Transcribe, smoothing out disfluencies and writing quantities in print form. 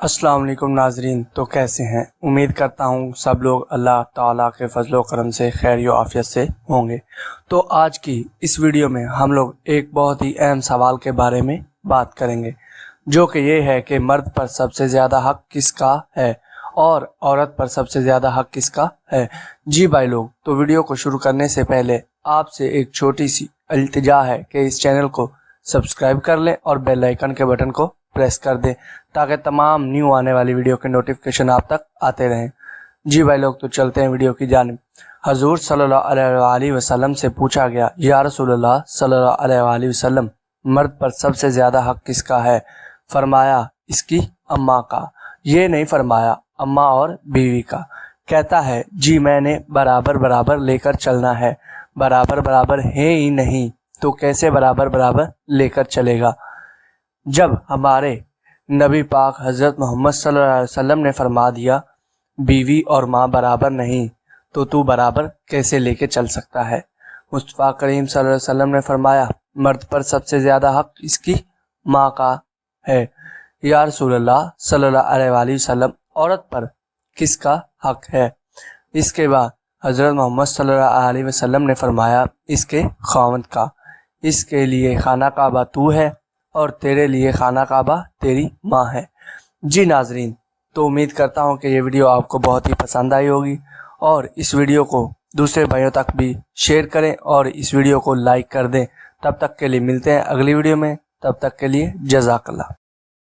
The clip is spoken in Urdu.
السلام علیکم ناظرین، تو کیسے ہیں؟ امید کرتا ہوں سب لوگ اللہ تعالیٰ کے فضل و کرم سے خیر و عافیت سے ہوں گے۔ تو آج کی اس ویڈیو میں ہم لوگ ایک بہت ہی اہم سوال کے بارے میں بات کریں گے، جو کہ یہ ہے کہ مرد پر سب سے زیادہ حق کس کا ہے اور عورت پر سب سے زیادہ حق کس کا ہے۔ جی بھائی لوگ، تو ویڈیو کو شروع کرنے سے پہلے آپ سے ایک چھوٹی سی التجا ہے کہ اس چینل کو سبسکرائب کر لیں اور بیل آئیکن کے بٹن کو پریس کر دیں تاکہ تمام نیو آنے والی ویڈیو کے نوٹیفیکیشن آپ تک آتے رہیں۔ جی بھائی لوگ، تو چلتے ہیں ویڈیو کی جانب۔ حضور صلی اللہ علیہ وآلہ وسلم سے پوچھا گیا، یا رسول اللہ صلی اللہ علیہ وآلہ وسلم، مرد پر سب سے زیادہ حق کس کا ہے؟ فرمایا اس کی اماں کا، یہ نہیں فرمایا اماں اور بیوی کا۔ کہتا ہے جی میں نے برابر برابر لے کر چلنا ہے۔ برابر برابر ہے ہی نہیں تو کیسے برابر برابر لے کر چلے گا؟ جب ہمارے نبی پاک حضرت محمد صلی اللہ علیہ وسلم نے فرما دیا بیوی اور ماں برابر نہیں، تو برابر کیسے لے کے چل سکتا ہے؟ مصطفیٰ کریم صلی اللہ علیہ وسلم نے فرمایا مرد پر سب سے زیادہ حق اس کی ماں کا ہے۔ یا رسول اللہ صلی اللہ علیہ وآلہ وسلم، عورت پر کس کا حق ہے؟ اس کے بعد حضرت محمد صلی اللہ علیہ وسلم نے فرمایا اس کے خاوند کا۔ اس کے لیے خانہ کعبہ تو ہے اور تیرے لیے خانہ کعبہ تیری ماں ہے۔ جی ناظرین، تو امید کرتا ہوں کہ یہ ویڈیو آپ کو بہت ہی پسند آئی ہوگی، اور اس ویڈیو کو دوسرے بھائیوں تک بھی شیئر کریں اور اس ویڈیو کو لائک کر دیں۔ تب تک کے لیے ملتے ہیں اگلی ویڈیو میں، تب تک کے لیے جزاک اللہ۔